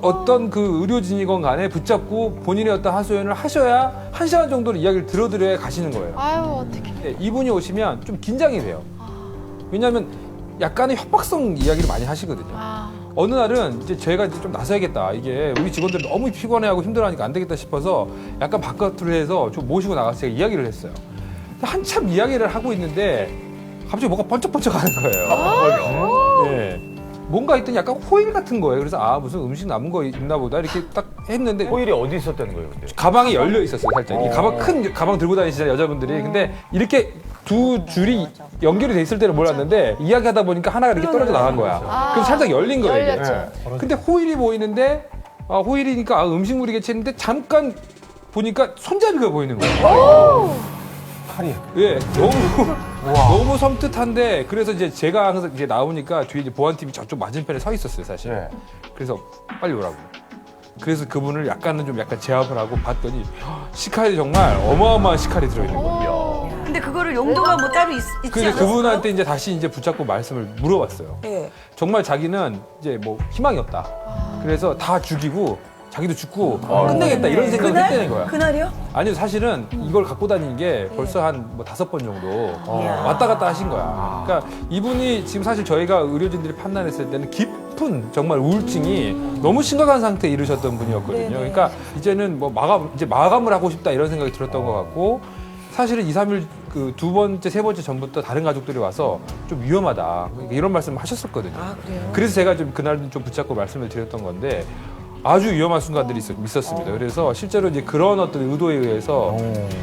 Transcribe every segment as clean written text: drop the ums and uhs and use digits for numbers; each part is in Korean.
어떤 그 의료진이건 간에 붙잡고 본인의 어떤 하소연을 하셔야 1시간 정도는 이야기를 들어드려야 가시는 거예요. 아유, 어떡해. 네, 이분이 오시면 좀 긴장이 돼요. 왜냐하면 약간의 협박성 이야기를 많이 하시거든요. 어느 날은 이제 저희가 이제 좀 나서야겠다. 이게 우리 직원들 너무 피곤해하고 힘들어하니까 안 되겠다 싶어서 약간 바깥으로 해서 좀 모시고 나가서 제가 이야기를 했어요. 한참 이야기를 하고 있는데 갑자기 뭐가 번쩍번쩍 하는 거예요. 네. 뭔가 있더니 약간 호일 같은 거예요. 그래서 무슨 음식 남은 거 있나 보다 이렇게 딱 했는데 호일이 어디 있었다는 거예요, 근데? 가방이 열려 있었어요, 살짝. 이 가방 큰 가방 들고 다니시잖아요, 여자분들이. 근데 이렇게 두 줄이 연결이 돼 있을 때는 몰랐는데 이야기하다 보니까 하나가 이렇게 떨어져 나간 거야. 그래서 살짝 열린 거예요, 이게. 열렸죠. 근데 호일이 보이는데 호일이니까 음식물이겠지 했는데 잠깐 보니까 손잡이가 보이는 거예요. 칼이. 예, 너무 섬뜩한데 그래서 이제 제가 항상 이제 나오니까 뒤에 이제 보안팀이 저쪽 맞은편에 서 있었어요, 사실. 네. 그래서 빨리 오라고. 그래서 그분을 약간 제압을 하고 봤더니 식칼이 정말 어마어마한 식칼이 들어있는 거예요. 근데 그거를 용도가 뭐 따로 있지 근데 않았어요? 그분한테 이제 다시 이제 붙잡고 말씀을 물어봤어요. 네. 정말 자기는 이제 뭐 희망이 없다. 그래서 다 죽이고 자기도 죽고 끝내겠다 이런 생각을 했다는 거야. 그날이요? 아니요, 사실은 이걸 갖고 다닌 게 벌써 한 뭐 5번 정도 왔다 갔다 하신 거야. 그러니까 이분이 지금 사실 저희가 의료진들이 판단했을 때는 깊은 정말 우울증이 너무 심각한 상태에 이르셨던 분이었거든요. 그러니까 이제는 뭐 마감을 하고 싶다 이런 생각이 들었던 것 같고 사실은 2, 3일 그 두 번째, 세 번째 전부터 다른 가족들이 와서 좀 위험하다 이런 말씀을 하셨었거든요. 아, 그래요? 그래서 제가 좀 그날은 좀 붙잡고 말씀을 드렸던 건데 아주 위험한 순간들이 있었습니다. 그래서 실제로 이제 그런 어떤 의도에 의해서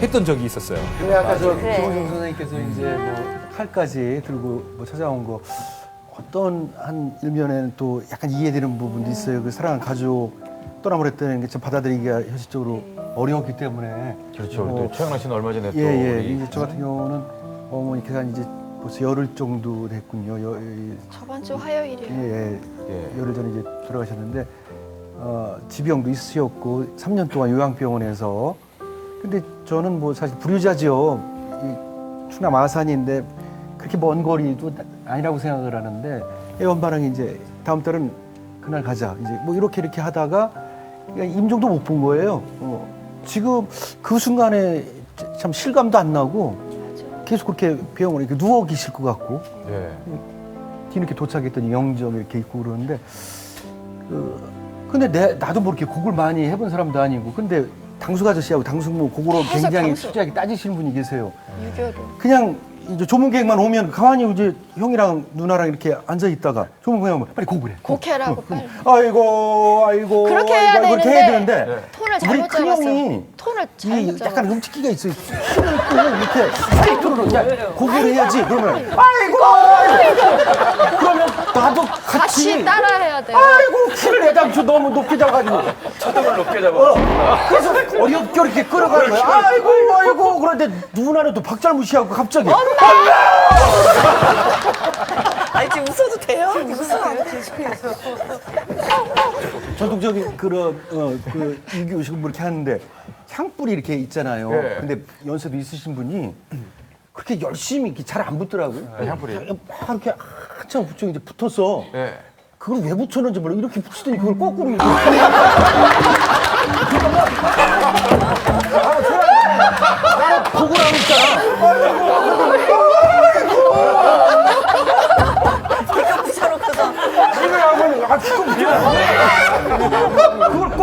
했던 적이 있었어요. 근데 아까 김호중 선생님께서 이제 뭐 칼까지 들고 뭐 찾아온 거 어떤 한 일면에는 또 약간 이해되는 부분도 있어요. 그 사랑하는 가족 떠나버렸다는 게 좀 받아들이기가 현실적으로 어려웠기 때문에. 그렇죠. 뭐, 또 최양락 씨는 얼마 전에 또. 예. 우리 이제 저 같은 경우는 어머니께서 이제 벌써 열흘 정도 됐군요. 저번 주 화요일이에요. 예. 열흘 전에 이제 돌아가셨는데 지병도 있으셨고 3년 동안 요양병원에서 근데 저는 뭐 사실 불효자죠. 이 충남 아산인데 그렇게 먼 거리도 아니라고 생각을 하는데 애원바랑이 이제 다음 달은 그날 가자 이제 뭐 이렇게 하다가 임종도 못 본 거예요. 지금 그 순간에 참 실감도 안 나고 계속 그렇게 병원에 이렇게 누워 계실 것 같고 네. 뒤늦게 도착했더니 영정 이렇게 있고 그러는데 근데 나도 뭐 이렇게 곡을 많이 해본 사람도 아니고 근데 당숙 아저씨하고 당숙모 곡으로 계속 굉장히 당숙. 수지하게 따지시는 분이 계세요. 유교로. 그냥 이제 조문객만 오면 가만히 이제 형이랑 누나랑 이렇게 앉아 있다가 조문객만 오면 빨리 곡을 해. 곡해라고 빨리. 아이고. 그렇게 해야 아이고, 그렇게 해야 되는데 톤을 우리 잘못 잡았어. 큰형이 톤을 이 잘못 잡았어. 약간 음치기가 있어요. 힘을 있고 이렇게 사이트로 야 곡을 해야지. 그러면 아이고. 그러면 나도 같이 같이 따라해야 돼요. 아이고 키를 내담죠 너무 높게 잡아가지고 차등을 높게 잡아. 그래서 어렵게 이렇게 끌어가는 거야. 아이고 그런데 누나는 또 박자를 무시하고 갑자기 아니 지금 웃어도 돼요? 웃으면 계속해서. 저도 저기 그 유기의식을 뭐 이렇게 하는데 향불이 이렇게 있잖아요. 네. 근데 연세도 있으신 분이 그렇게 열심히 이렇게 잘 안 붙더라고요. 향불이. 막 이렇게 한참 붙여 이제 붙었어. 네. 그걸 왜 붙였는지 몰라. 이렇게 붙이더니 그걸 거꾸로 이렇게. 곡을 하고 있잖아. 이거 하면 지금 그걸 꼭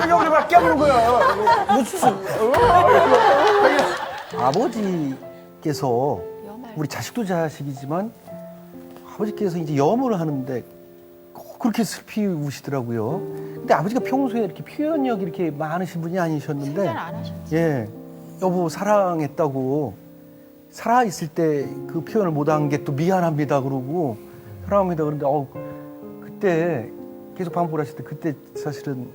이게 우리 막 깨무는 거야. 무슨 아버지께서 우리 자식도 자식이지만 아버지께서 이제 염을 하는데 꼭 그렇게 슬피 우시더라고요. 근데 아버지가 평소에 이렇게 표현력이 이렇게 많으신 분이 아니셨는데 생각 안 하셨죠. 예, 여보 사랑했다고 살아있을 때 그 표현을 못한 게 또 미안합니다 그러고 사랑합니다 그런데 그때 계속 반복을 하실 때 그때 사실은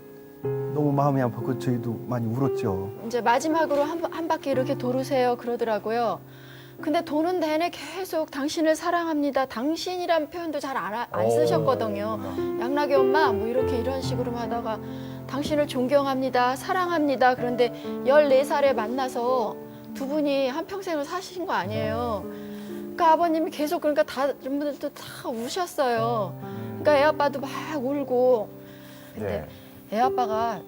너무 마음이 아팠고 저희도 많이 울었죠. 이제 마지막으로 한 바퀴 이렇게 도르세요 그러더라고요. 근데 도는 내내 계속 당신을 사랑합니다. 당신이란 표현도 잘 안 쓰셨거든요. 양락이 엄마 뭐 이런 식으로만 하다가 당신을 존경합니다. 사랑합니다. 그런데 14살에 만나서 두 분이 한평생을 사신 거 아니에요. 그러니까 아버님이 계속 그러니까 다른 분들도 다 우셨어요. 그러니까 애 아빠도 막 울고. 근데 네. 애 아빠가